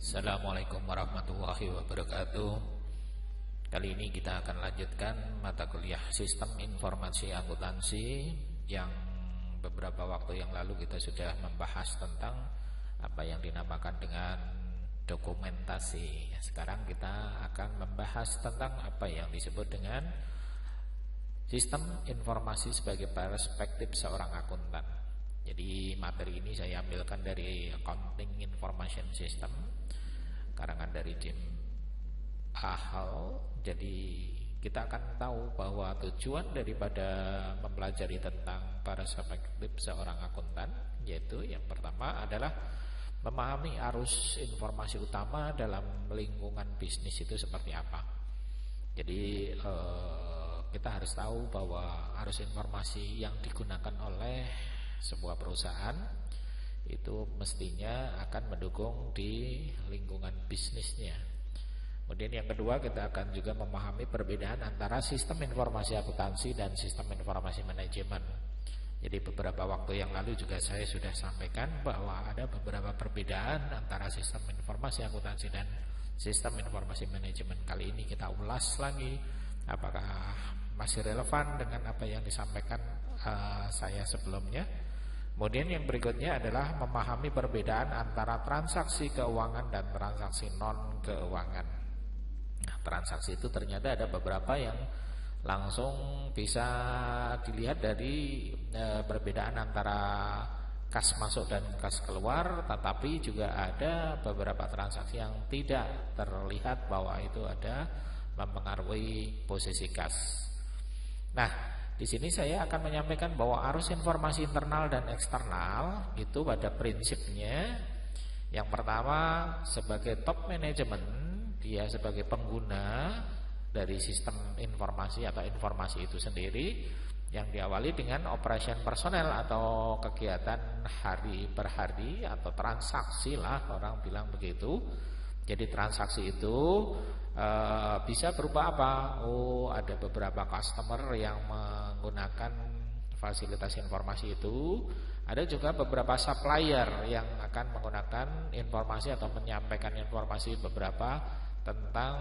Assalamualaikum warahmatullahi wabarakatuh. Kali ini kita akan lanjutkan mata kuliah Sistem Informasi Akuntansi yang beberapa waktu yang lalu kita sudah membahas tentang apa yang dinamakan dengan dokumentasi. Sekarang kita akan membahas tentang apa yang disebut dengan Sistem Informasi sebagai perspektif seorang akuntan. Jadi materi ini saya ambilkan dari Accounting Information System karangan dari Jim Ahal. Jadi kita akan tahu bahwa tujuan daripada mempelajari tentang perspektif seorang akuntan, yaitu yang pertama adalah memahami arus informasi utama dalam lingkungan bisnis itu seperti apa. Jadi kita harus tahu bahwa arus informasi yang digunakan oleh sebuah perusahaan itu mestinya akan mendukung di lingkungan bisnisnya. Kemudian yang kedua, kita akan juga memahami perbedaan antara sistem informasi akuntansi dan sistem informasi manajemen. Jadi beberapa waktu yang lalu juga saya sudah sampaikan bahwa ada beberapa perbedaan antara sistem informasi akuntansi dan sistem informasi manajemen. Kali ini kita ulas lagi apakah masih relevan dengan apa yang disampaikan saya sebelumnya. Kemudian yang berikutnya adalah memahami perbedaan antara transaksi keuangan dan transaksi non keuangan. Nah, transaksi itu ternyata ada beberapa yang langsung bisa dilihat dari perbedaan antara kas masuk dan kas keluar, tetapi juga ada beberapa transaksi yang tidak terlihat bahwa itu ada mempengaruhi posisi kas. Nah, di sini saya akan menyampaikan bahwa arus informasi internal dan eksternal itu pada prinsipnya yang pertama sebagai top management, dia sebagai pengguna dari sistem informasi atau informasi itu sendiri yang diawali dengan operation personel atau kegiatan hari per hari atau transaksi lah orang bilang begitu. Jadi transaksi itu bisa berupa apa? Oh, ada beberapa customer yang menggunakan fasilitas informasi itu. Ada juga beberapa supplier yang akan menggunakan informasi atau menyampaikan informasi beberapa tentang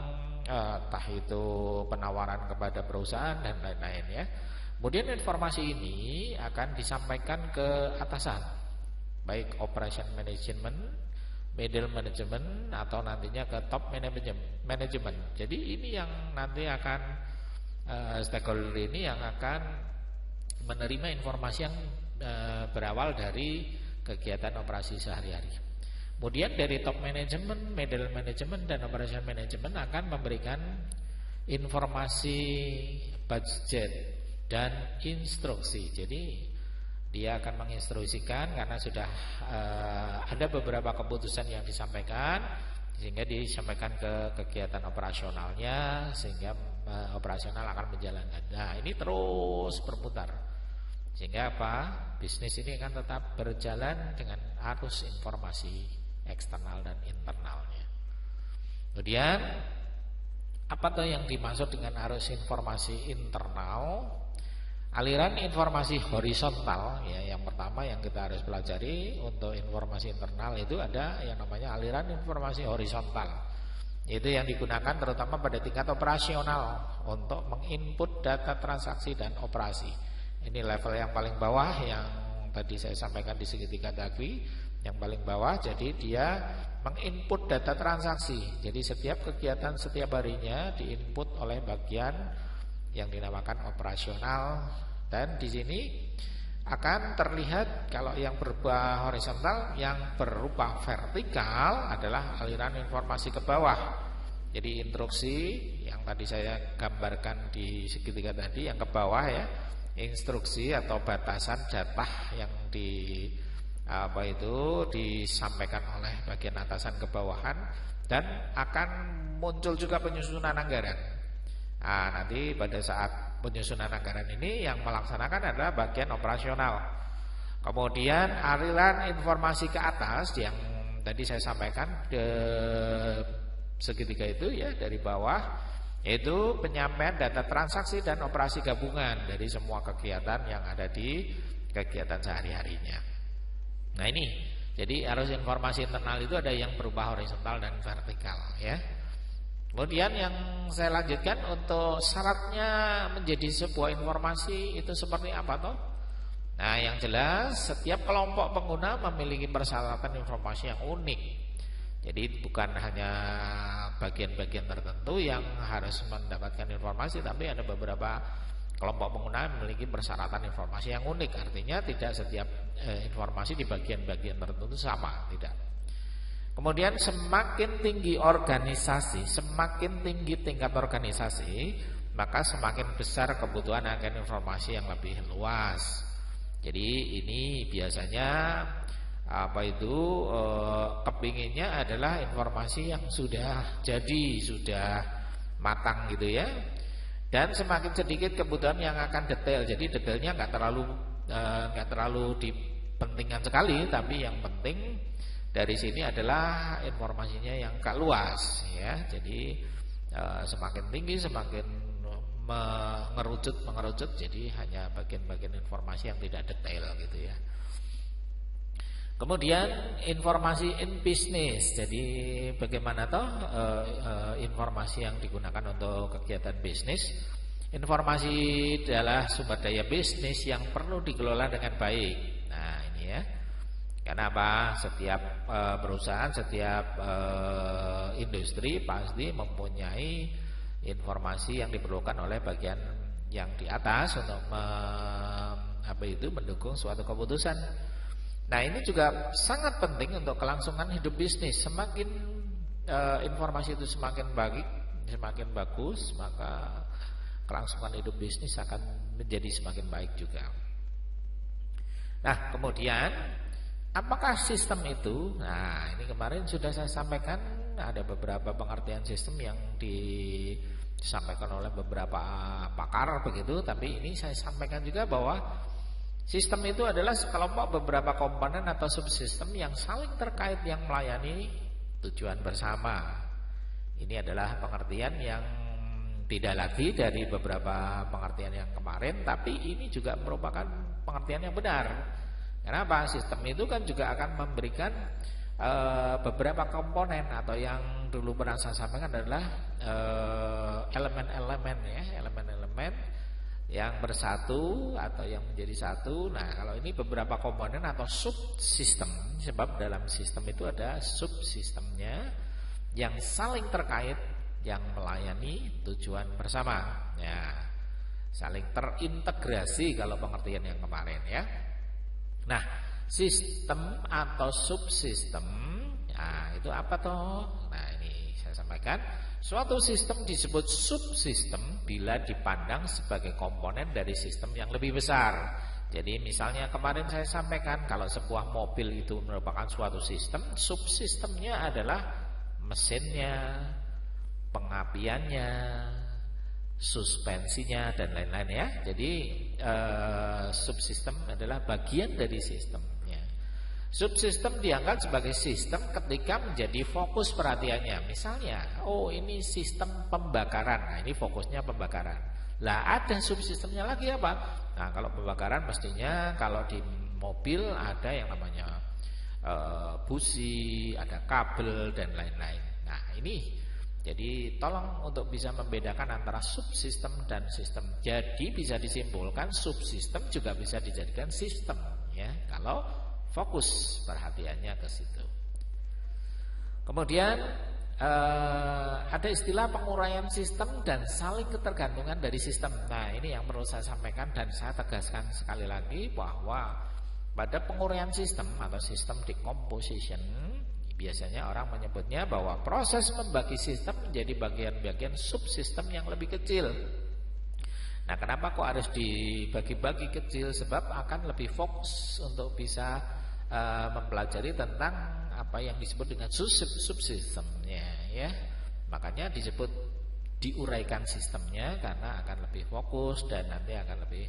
entah itu penawaran kepada perusahaan dan lain-lain ya. Kemudian informasi ini akan disampaikan ke atasan, baik operation management, middle management, atau nantinya ke top management. Jadi ini yang nanti akan stakeholder ini yang akan menerima informasi yang berawal dari kegiatan operasi sehari-hari. Kemudian dari top management, middle management, dan operation management akan memberikan informasi budget dan instruksi. Jadi dia akan menginstruksikan karena sudah ada beberapa keputusan yang disampaikan sehingga disampaikan ke kegiatan operasionalnya sehingga operasional akan menjalankan. Nah, ini terus berputar sehingga apa? Bisnis ini akan tetap berjalan dengan arus informasi eksternal dan internalnya. Kemudian apa tuh yang dimaksud dengan arus informasi internal? Aliran informasi horizontal ya, yang pertama yang kita harus pelajari untuk informasi internal itu ada yang namanya aliran informasi horizontal. Itu yang digunakan terutama pada tingkat operasional untuk menginput data transaksi dan operasi. Ini level yang paling bawah yang tadi saya sampaikan di segitiga tadi, yang paling bawah. Jadi dia menginput data transaksi. Jadi setiap kegiatan setiap harinya diinput oleh bagian yang dinamakan operasional, dan di sini akan terlihat kalau yang berupa horizontal, yang berupa vertikal adalah aliran informasi ke bawah. Jadi instruksi yang tadi saya gambarkan di segitiga tadi yang ke bawah ya, instruksi atau batasan jatah yang disampaikan oleh bagian atasan ke bawahan, dan akan muncul juga penyusunan anggaran. Nah, nanti pada saat penyusunan anggaran ini yang melaksanakan adalah bagian operasional. Kemudian aliran informasi ke atas yang tadi saya sampaikan ke segitiga itu ya, dari bawah itu penyampaian data transaksi dan operasi gabungan dari semua kegiatan yang ada di kegiatan sehari-harinya. Nah, ini Jadi arus informasi internal itu ada yang berupa horizontal dan vertikal ya. Kemudian yang saya lanjutkan untuk syaratnya menjadi sebuah informasi itu seperti apa toh? Nah, yang jelas setiap kelompok pengguna memiliki persyaratan informasi yang unik. Jadi bukan hanya bagian-bagian tertentu yang harus mendapatkan informasi, tapi ada beberapa kelompok pengguna memiliki persyaratan informasi yang unik. Artinya tidak setiap informasi di bagian-bagian tertentu sama, tidak. Kemudian semakin tinggi organisasi, semakin tinggi tingkat organisasi, maka semakin besar kebutuhan akan informasi yang lebih luas. Jadi ini biasanya kepinginnya adalah informasi yang sudah jadi, sudah matang gitu ya. Dan semakin sedikit kebutuhan yang akan detail. Jadi detailnya nggak terlalu dipentingkan sekali, tapi yang penting dari sini adalah informasinya yang agak luas ya. Jadi semakin tinggi semakin mengerucut, jadi hanya bagian-bagian informasi yang tidak detail gitu ya. Kemudian informasi in business. Jadi bagaimana toh informasi yang digunakan untuk kegiatan bisnis. Informasi adalah sumber daya bisnis yang perlu dikelola dengan baik. Nah ini ya. Kenapa? Setiap perusahaan, setiap industri pasti mempunyai informasi yang diperlukan oleh bagian yang di atas untuk mendukung suatu keputusan. Nah ini juga sangat penting untuk kelangsungan hidup bisnis. Semakin informasi itu semakin bagus, maka kelangsungan hidup bisnis akan menjadi semakin baik juga. Nah kemudian apakah sistem itu? Nah ini kemarin sudah saya sampaikan, ada beberapa pengertian sistem yang disampaikan oleh beberapa pakar begitu. Tapi ini saya sampaikan juga bahwa sistem itu adalah sekelompok beberapa komponen atau subsistem yang saling terkait yang melayani tujuan bersama. Ini adalah pengertian yang tidak lagi dari beberapa pengertian yang kemarin, tapi ini juga merupakan pengertian yang benar. Kenapa? Sistem itu kan juga akan memberikan beberapa komponen, atau yang dulu pernah saya sampaikan adalah elemen-elemen ya, elemen-elemen yang bersatu atau yang menjadi satu. Nah kalau ini beberapa komponen atau subsistem, sebab dalam sistem itu ada subsistemnya yang saling terkait, yang melayani tujuan bersama ya, saling terintegrasi kalau pengertian yang kemarin ya. Nah sistem atau subsistem, nah itu apa toh? Nah ini saya sampaikan, suatu sistem disebut subsistem bila dipandang sebagai komponen dari sistem yang lebih besar. Jadi misalnya kemarin saya sampaikan, kalau sebuah mobil itu merupakan suatu sistem, subsistemnya adalah mesinnya, pengapiannya, suspensinya dan lain-lain ya. Jadi subsistem adalah bagian dari sistemnya. Subsistem dianggap sebagai sistem ketika menjadi fokus perhatiannya. Misalnya, oh ini sistem pembakaran. Nah ini fokusnya pembakaran. Lah ada subsistemnya lagi apa? Nah kalau pembakaran mestinya kalau di mobil ada yang namanya busi, ada kabel dan lain-lain. Nah ini jadi tolong untuk bisa membedakan antara subsistem dan sistem. Jadi bisa disimpulkan subsistem juga bisa dijadikan sistem ya, kalau fokus perhatiannya ke situ. Kemudian ada istilah penguraian sistem dan saling ketergantungan dari sistem. Nah ini yang perlu saya sampaikan dan saya tegaskan sekali lagi, bahwa pada penguraian sistem atau sistem decomposition, biasanya orang menyebutnya bahwa proses membagi sistem menjadi bagian-bagian subsistem yang lebih kecil. Nah kenapa kok harus dibagi-bagi kecil? Sebab akan lebih fokus untuk bisa mempelajari tentang apa yang disebut dengan subsistemnya ya. Makanya disebut diuraikan sistemnya, karena akan lebih fokus dan nanti akan lebih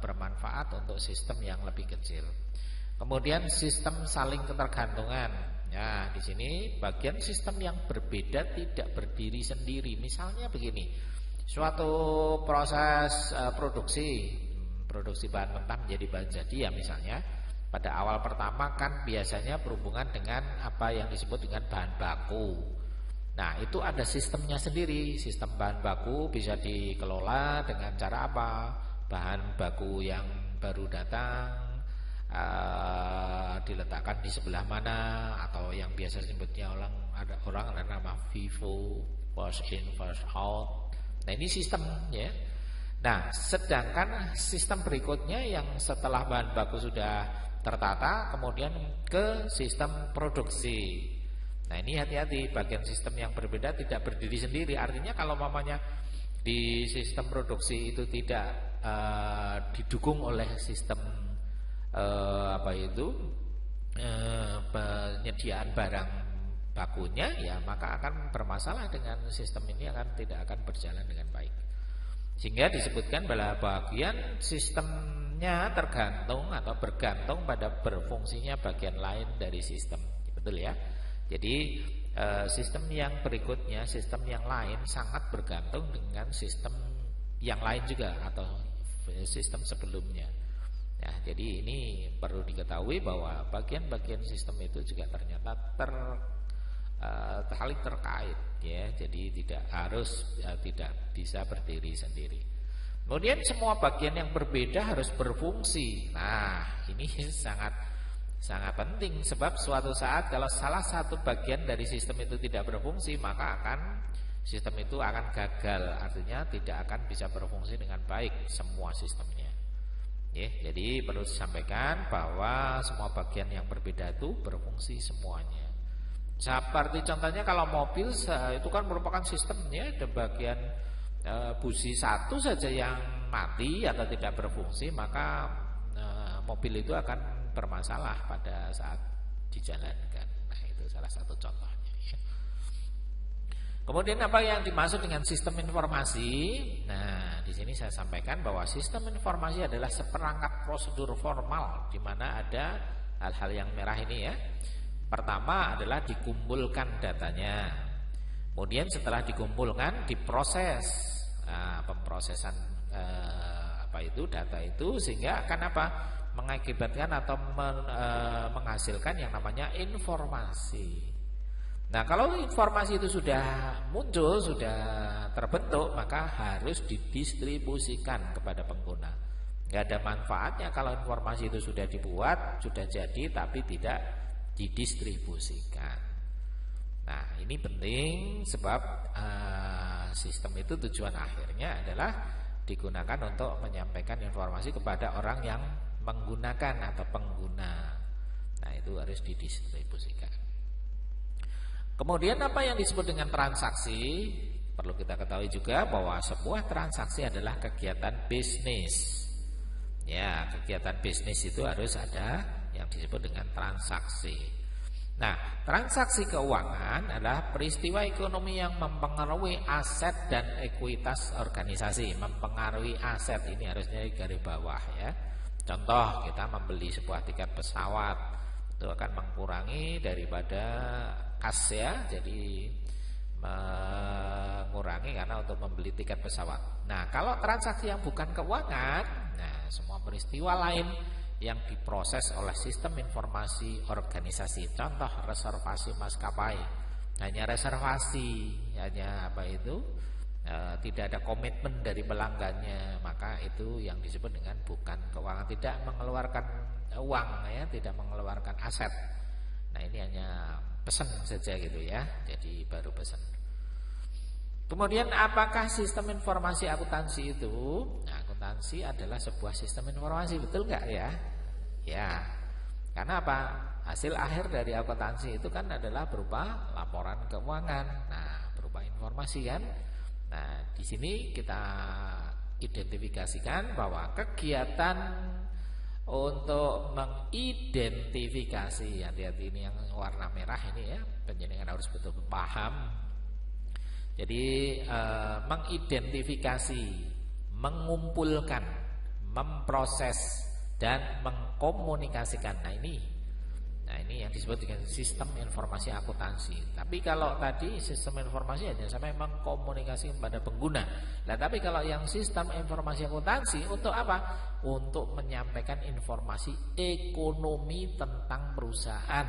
bermanfaat untuk sistem yang lebih kecil. Kemudian sistem saling ketergantungan. Nah, di sini bagian sistem yang berbeda tidak berdiri sendiri. Misalnya begini, suatu proses produksi bahan mentah menjadi bahan jadi ya misalnya. Pada awal pertama kan biasanya berhubungan dengan apa yang disebut dengan bahan baku. Nah, itu ada sistemnya sendiri. Sistem bahan baku bisa dikelola dengan cara apa? Bahan baku yang baru datang diletakkan di sebelah mana, atau yang biasa disebutnya ada nama FIFO, first in first out. Nah, ini sistem ya. Nah, sedangkan sistem berikutnya yang setelah bahan baku sudah tertata, kemudian ke sistem produksi. Nah, ini hati-hati, bagian sistem yang berbeda tidak berdiri sendiri. Artinya kalau mamanya di sistem produksi itu tidak didukung oleh sistem penyediaan barang bakunya, ya maka akan bermasalah dengan sistem ini, tidak akan berjalan dengan baik. Sehingga disebutkan bahwa bagian sistemnya tergantung atau bergantung pada berfungsinya bagian lain dari sistem. Betul ya? Jadi sistem yang berikutnya, sistem yang lain sangat bergantung dengan sistem yang lain juga atau sistem sebelumnya. Ya, jadi ini perlu diketahui bahwa bagian-bagian sistem itu juga ternyata saling terkait ya. Jadi tidak bisa berdiri sendiri. Kemudian semua bagian yang berbeda harus berfungsi. Nah, ini sangat penting, sebab suatu saat kalau salah satu bagian dari sistem itu tidak berfungsi, maka sistem itu akan gagal. Artinya tidak akan bisa berfungsi dengan baik semua sistemnya. Jadi perlu disampaikan bahwa semua bagian yang berbeda itu berfungsi semuanya. Seperti contohnya kalau mobil itu kan merupakan sistemnya, ada bagian busi satu saja yang mati atau tidak berfungsi, maka mobil itu akan bermasalah pada saat dijalankan. Nah, itu salah satu contohnya. Kemudian apa yang dimaksud dengan sistem informasi? Nah, di sini saya sampaikan bahwa sistem informasi adalah seperangkat prosedur formal di mana ada hal-hal yang merah ini ya. Pertama adalah dikumpulkan datanya. Kemudian setelah dikumpulkan diproses. Nah, pemprosesan data itu sehingga akan apa? Mengakibatkan atau menghasilkan yang namanya informasi. Nah, kalau informasi itu sudah muncul, sudah terbentuk, maka harus didistribusikan kepada pengguna. Gak ada manfaatnya kalau informasi itu sudah dibuat, sudah jadi, tapi tidak didistribusikan. Nah, ini penting sebab sistem itu tujuan akhirnya adalah digunakan untuk menyampaikan informasi kepada orang yang menggunakan atau pengguna. Nah, itu harus didistribusikan. Kemudian apa yang disebut dengan transaksi? Perlu kita ketahui juga bahwa sebuah transaksi adalah kegiatan bisnis. Ya, kegiatan bisnis itu harus ada yang disebut dengan transaksi. Nah, transaksi keuangan adalah peristiwa ekonomi yang mempengaruhi aset dan ekuitas organisasi. Mempengaruhi aset ini harusnya di garis bawah ya. Contoh, kita membeli sebuah tiket pesawat, itu akan mengurangi daripada kas ya, jadi mengurangi karena untuk membeli tiket pesawat. Nah, kalau transaksi yang bukan keuangan, nah semua peristiwa lain yang diproses oleh sistem informasi organisasi. Contoh, reservasi maskapai, hanya reservasi, hanya tidak ada komitmen dari pelanggannya, maka itu yang disebut dengan bukan keuangan, tidak mengeluarkan uang ya, tidak mengeluarkan aset. Nah, ini hanya pesan saja gitu ya, jadi baru pesan. Kemudian apakah sistem informasi akuntansi itu? Nah, akuntansi adalah sebuah sistem informasi, betul nggak ya? Ya, karena apa? Hasil akhir dari akuntansi itu kan adalah berupa laporan keuangan. Nah, berupa informasi kan. Nah, di sini kita identifikasikan bahwa kegiatan untuk mengidentifikasi, hati-hati ini yang warna merah ini ya, penjenengan harus betul-betul paham. Jadi mengidentifikasi, mengumpulkan, memproses dan mengkomunikasikan. Nah, ini Nah, ini yang disebut dengan sistem informasi akuntansi. Tapi kalau tadi sistem informasi hanya sampai mengkomunikasi kepada pengguna. Nah, tapi kalau yang sistem informasi akuntansi untuk apa? Untuk menyampaikan informasi ekonomi tentang perusahaan.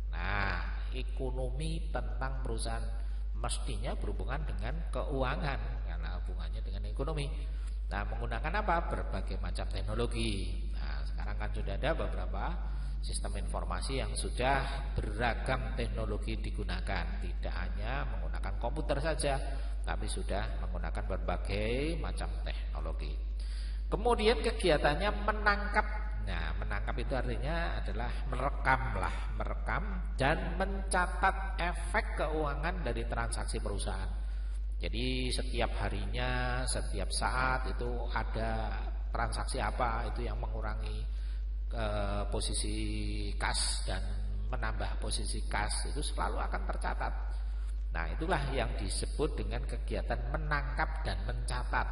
Nah, ekonomi tentang perusahaan mestinya berhubungan dengan keuangan karena hubungannya dengan ekonomi. Nah, menggunakan apa? Berbagai macam teknologi. Nah, sekarang kan sudah ada beberapa sistem informasi yang sudah beragam teknologi digunakan. Tidak hanya menggunakan komputer saja, tapi sudah menggunakan berbagai macam teknologi. Kemudian kegiatannya menangkap. Nah, menangkap itu artinya adalah merekam dan mencatat efek keuangan dari transaksi perusahaan. Jadi setiap harinya, setiap saat itu ada transaksi apa itu yang mengurangi posisi kas dan menambah posisi kas, itu selalu akan tercatat. Nah, itulah yang disebut dengan kegiatan menangkap dan mencatat.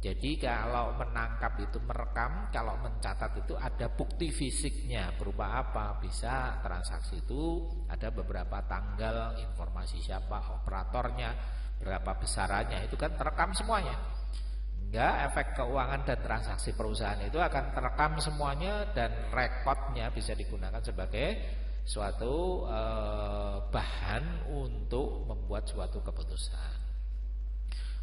Jadi kalau menangkap itu merekam, kalau mencatat itu ada bukti fisiknya berupa apa? Bisa transaksi itu ada beberapa tanggal, informasi siapa operatornya, berapa besarannya, itu kan terekam semuanya. Hingga efek keuangan dan transaksi perusahaan itu akan terekam semuanya dan rekodnya bisa digunakan sebagai suatu bahan untuk membuat suatu keputusan.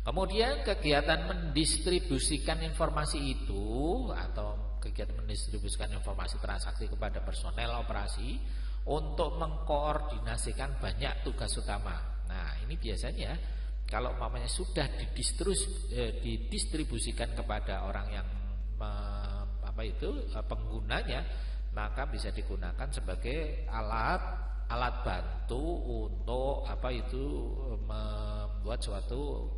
Kemudian kegiatan mendistribusikan informasi itu atau kegiatan mendistribusikan informasi transaksi kepada personel operasi untuk mengkoordinasikan banyak tugas utama. Nah, ini biasanya kalau umpamanya sudah didistribusikan kepada orang yang penggunanya, maka bisa digunakan sebagai alat bantu untuk membuat suatu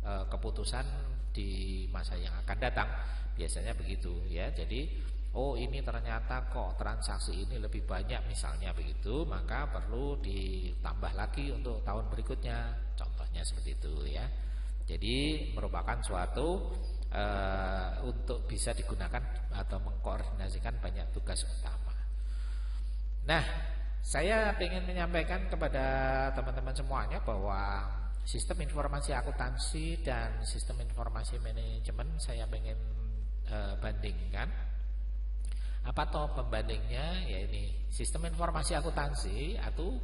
keputusan di masa yang akan datang. Biasanya begitu ya. Jadi ini ternyata kok transaksi ini lebih banyak misalnya begitu, maka perlu ditambah lagi untuk tahun berikutnya. Contohnya seperti itu ya. Jadi merupakan suatu untuk bisa digunakan atau mengkoordinasikan banyak tugas utama. Nah, saya ingin menyampaikan kepada teman-teman semuanya bahwa sistem informasi akuntansi dan sistem informasi manajemen saya ingin bandingkan. Apa toh pembandingnya? Ya ini sistem informasi akuntansi atau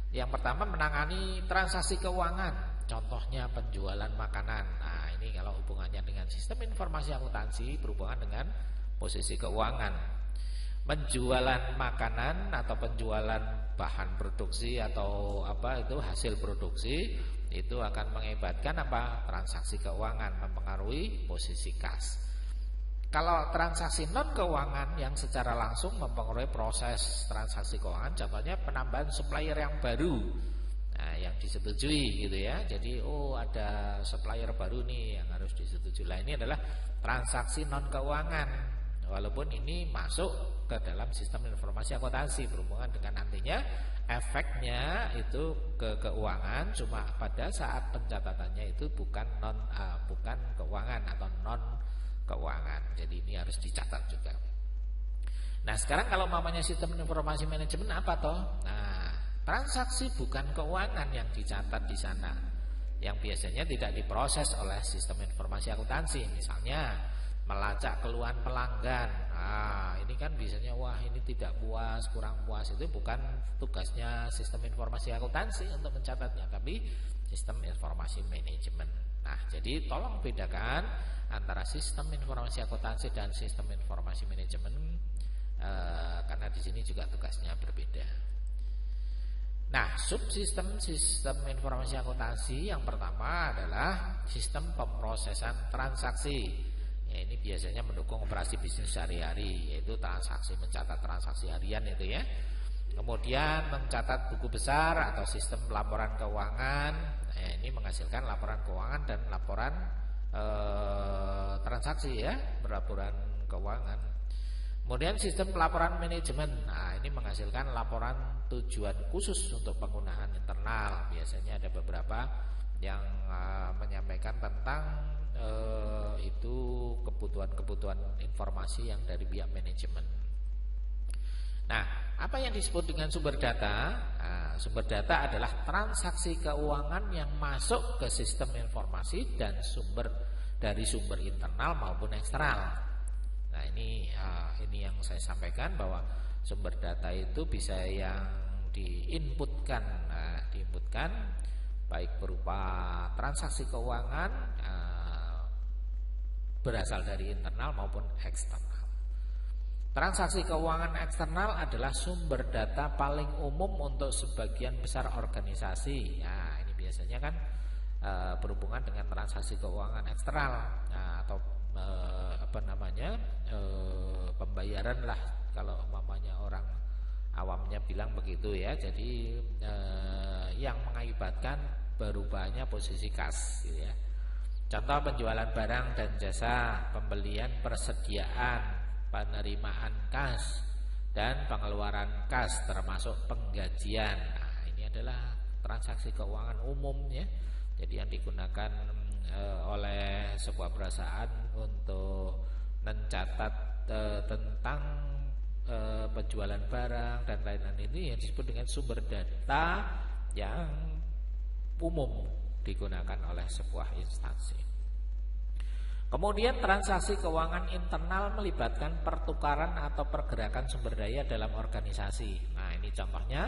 yang pertama menangani transaksi keuangan, contohnya penjualan makanan. Nah, ini kalau hubungannya dengan sistem informasi akuntansi berhubungan dengan posisi keuangan. Penjualan makanan atau penjualan bahan produksi atau hasil produksi itu akan mengakibatkan transaksi keuangan, mempengaruhi posisi kas. Kalau transaksi non keuangan yang secara langsung mempengaruhi proses transaksi keuangan, contohnya penambahan supplier yang baru, nah yang disetujui gitu ya. Jadi ada supplier baru nih yang harus disetujui. Lah ini adalah transaksi non keuangan, walaupun ini masuk ke dalam sistem informasi akuntansi berhubungan dengan nantinya efeknya itu ke keuangan, cuma pada saat pencatatannya itu bukan keuangan atau non keuangan. Jadi ini harus dicatat juga. Nah, sekarang kalau mamanya sistem informasi manajemen apa toh? Nah, transaksi bukan keuangan yang dicatat di sana, yang biasanya tidak diproses oleh sistem informasi akuntansi. Misalnya melacak keluhan pelanggan. Nah, ini kan biasanya ini tidak puas, kurang puas, itu bukan tugasnya sistem informasi akuntansi untuk mencatatnya, tapi sistem informasi manajemen. Nah, jadi tolong bedakan antara sistem informasi akuntansi dan sistem informasi manajemen karena di sini juga tugasnya berbeda. Nah, subsistem sistem informasi akuntansi yang pertama adalah sistem pemrosesan transaksi. Ya, ini biasanya mendukung operasi bisnis sehari-hari, yaitu transaksi, mencatat transaksi harian itu ya. Kemudian mencatat buku besar atau sistem laporan keuangan. Nah, ini menghasilkan laporan keuangan dan laporan transaksi ya, laporan keuangan. Kemudian sistem pelaporan manajemen. Nah, ini menghasilkan laporan tujuan khusus untuk penggunaan internal. Biasanya ada beberapa yang menyampaikan tentang itu kebutuhan-kebutuhan informasi yang dari pihak manajemen. Nah, apa yang disebut dengan sumber data? Nah, sumber data adalah transaksi keuangan yang masuk ke sistem informasi dan dari sumber internal maupun eksternal. Nah, ini yang saya sampaikan bahwa sumber data itu bisa yang diinputkan, baik berupa transaksi keuangan berasal dari internal maupun eksternal. Transaksi keuangan eksternal adalah sumber data paling umum untuk sebagian besar organisasi. Nah, ini biasanya kan berhubungan dengan transaksi keuangan eksternal, atau pembayaran lah kalau umpamanya orang awamnya bilang begitu ya. Jadi yang mengakibatkan berubahnya posisi kas, gitu ya. Contoh penjualan barang dan jasa, pembelian, persediaan, penerimaan kas, dan pengeluaran kas termasuk penggajian. Nah, ini adalah transaksi keuangan umum ya. Jadi yang digunakan oleh sebuah perusahaan untuk mencatat tentang penjualan barang dan lain-lain, ini yang disebut dengan sumber data yang umum digunakan oleh sebuah instansi. Kemudian transaksi keuangan internal melibatkan pertukaran atau pergerakan sumber daya dalam organisasi. Nah, ini contohnya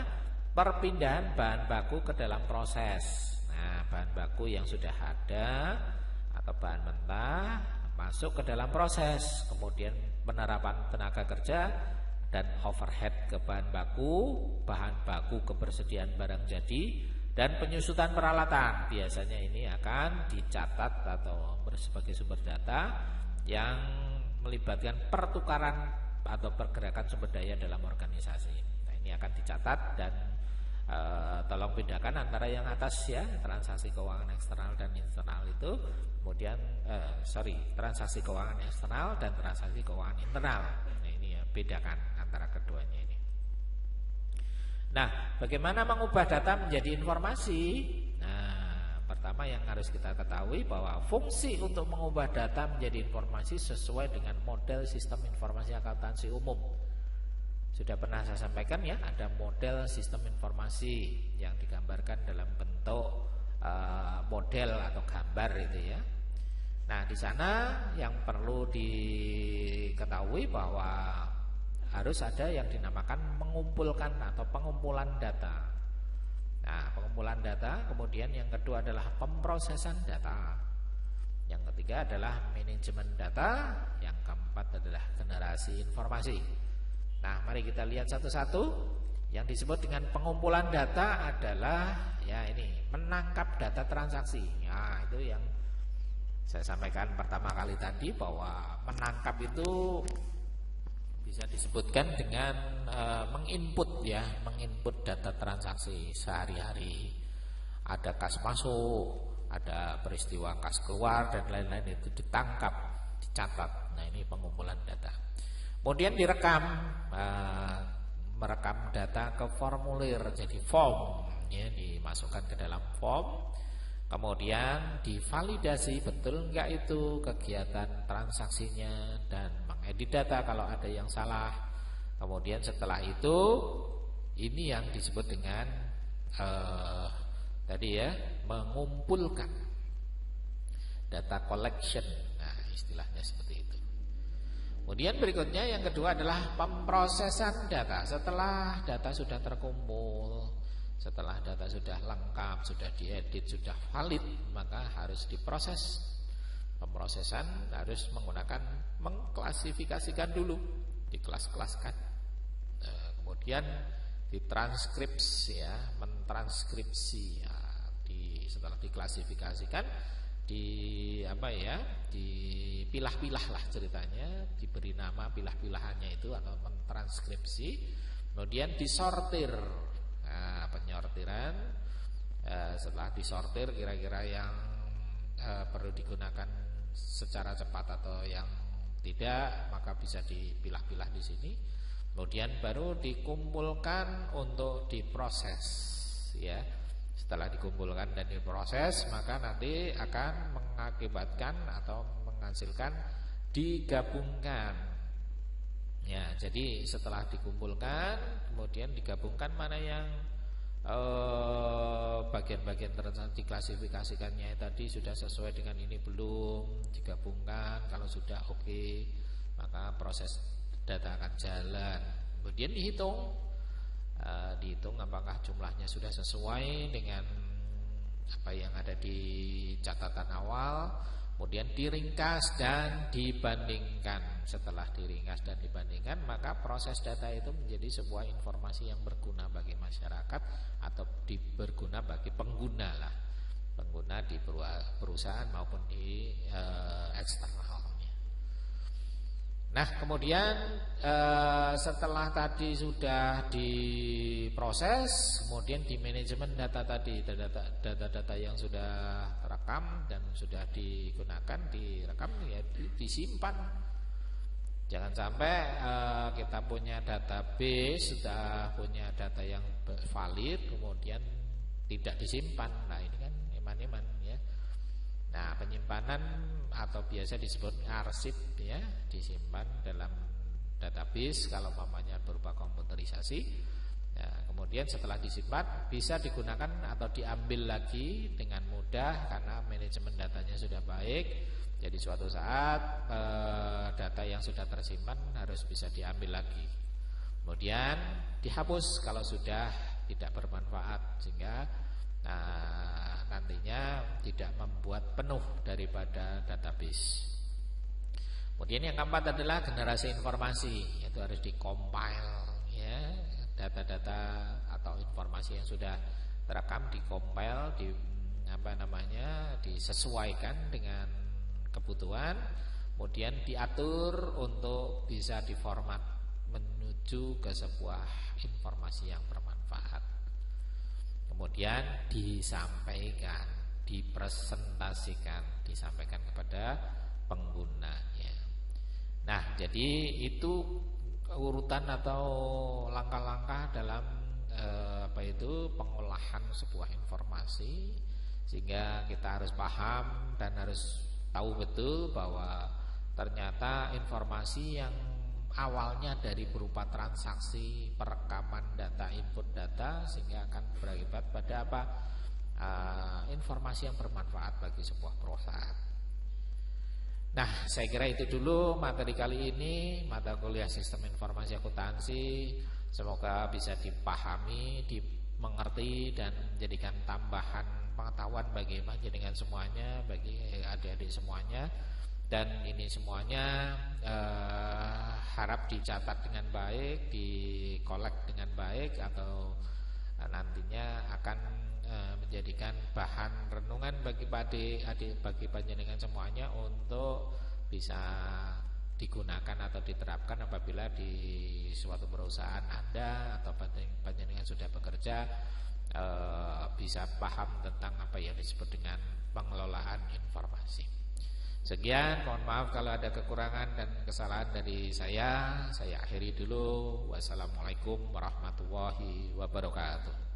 perpindahan bahan baku ke dalam proses. Nah, bahan baku yang sudah ada atau bahan mentah masuk ke dalam proses. Kemudian penerapan tenaga kerja dan overhead ke bahan baku kebersediaan barang jadi, dan penyusutan peralatan. Biasanya ini akan dicatat atau sebagai sumber data yang melibatkan pertukaran atau pergerakan sumber daya dalam organisasi. Nah, ini akan dicatat dan tolong bedakan antara yang atas ya, transaksi keuangan eksternal dan internal itu. Kemudian transaksi keuangan eksternal dan transaksi keuangan internal. Nah, ini ya, bedakan antara keduanya ini. Nah, bagaimana mengubah data menjadi informasi? Nah, pertama yang harus kita ketahui bahwa fungsi untuk mengubah data menjadi informasi sesuai dengan model sistem informasi akuntansi umum. Sudah pernah saya sampaikan ya, ada model sistem informasi yang digambarkan dalam bentuk model atau gambar itu ya. Nah, di sana yang perlu diketahui bahwa harus ada yang dinamakan mengumpulkan atau pengumpulan data. Nah, pengumpulan data, kemudian yang kedua adalah pemrosesan data. Yang ketiga adalah manajemen data, yang keempat adalah generasi informasi. Nah, mari kita lihat satu-satu. Yang disebut dengan pengumpulan data adalah ya ini, menangkap data transaksi. Nah, itu yang saya sampaikan pertama kali tadi, bahwa menangkap itu bisa disebutkan dengan menginput ya, menginput data transaksi sehari-hari. Ada kas masuk, ada peristiwa kas keluar dan lain-lain, itu ditangkap, dicatat. Nah, ini pengumpulan data. Kemudian direkam, merekam data ke formulir, jadi form ya, dimasukkan ke dalam form. Kemudian divalidasi betul enggak itu kegiatan transaksinya, dan mengedit data kalau ada yang salah. Kemudian setelah itu, ini yang disebut dengan tadi ya, mengumpulkan data collection. Nah, istilahnya seperti itu. Kemudian berikutnya yang kedua adalah pemrosesan data. Setelah data sudah terkumpul, setelah data sudah lengkap, sudah diedit, sudah valid, maka harus diproses. Pemrosesan harus mengklasifikasikan dulu, dikelas-kelaskan, kemudian ditranskripsi ya, mentranskripsi ya, setelah diklasifikasikan, dipilah-pilah lah ceritanya, diberi nama pilah-pilahannya itu atau mentranskripsi, kemudian disortir. Nah, penyortiran, setelah disortir kira-kira yang perlu digunakan secara cepat atau yang tidak, maka bisa dipilah-pilah di sini. Kemudian baru dikumpulkan untuk diproses ya. Setelah dikumpulkan dan diproses, maka nanti akan mengakibatkan atau menghasilkan digabungkan Ya, jadi setelah dikumpulkan kemudian digabungkan mana yang bagian-bagian tertentu diklasifikasikannya tadi sudah sesuai dengan ini belum, digabungkan. Kalau sudah oke, maka proses data akan jalan. Kemudian dihitung apakah jumlahnya sudah sesuai dengan apa yang ada di catatan awal. Kemudian diringkas dan dibandingkan. Setelah diringkas dan dibandingkan, maka proses data itu menjadi sebuah informasi yang berguna bagi masyarakat atau berguna bagi pengguna lah, pengguna di perusahaan maupun di eksternal. Nah, kemudian setelah tadi sudah diproses, kemudian di manajemen data tadi, data-data yang sudah terekam dan sudah digunakan, direkam ya disimpan. Jangan sampai kita punya database, sudah punya data yang valid, kemudian tidak disimpan. Nah, ini kan eman-eman ya. Nah, penyimpanan atau biasa disebut arsip ya, disimpan dalam database kalau umpamanya berupa komputerisasi. Nah, kemudian setelah disimpan bisa digunakan atau diambil lagi dengan mudah karena manajemen datanya sudah baik. Jadi suatu saat data yang sudah tersimpan harus bisa diambil lagi. Kemudian dihapus kalau sudah tidak bermanfaat, sehingga nantinya tidak membuat penuh daripada database. Kemudian yang keempat adalah generasi informasi, yaitu harus dikompil ya, data-data atau informasi yang sudah terekam dikompil, disesuaikan dengan kebutuhan, kemudian diatur untuk bisa diformat menuju ke sebuah informasi yang bermanfaat. Kemudian disampaikan, dipresentasikan, disampaikan kepada penggunanya. Nah, jadi itu urutan atau langkah-langkah dalam pengolahan sebuah informasi, sehingga kita harus paham dan harus tahu betul bahwa ternyata informasi yang awalnya dari berupa transaksi perekaman data, input data, sehingga akan berakibat pada apa? Informasi yang bermanfaat bagi sebuah perusahaan. Nah, saya kira itu dulu materi kali ini, mata kuliah Sistem Informasi Akuntansi. Semoga bisa dipahami, dimengerti dan menjadikan tambahan pengetahuan bagi panjenengan semuanya, bagi adik-adik semuanya. Dan ini semuanya harap dicatat dengan baik, dikolek dengan baik, atau nantinya akan menjadikan bahan renungan bagi adik-adik, bagi panjenengan semuanya untuk bisa digunakan atau diterapkan apabila di suatu perusahaan Anda atau panjenengan sudah bekerja, bisa paham tentang apa yang disebut dengan pengelolaan informasi. Sekian, mohon maaf kalau ada kekurangan dan kesalahan dari saya akhiri dulu. Wassalamualaikum warahmatullahi wabarakatuh.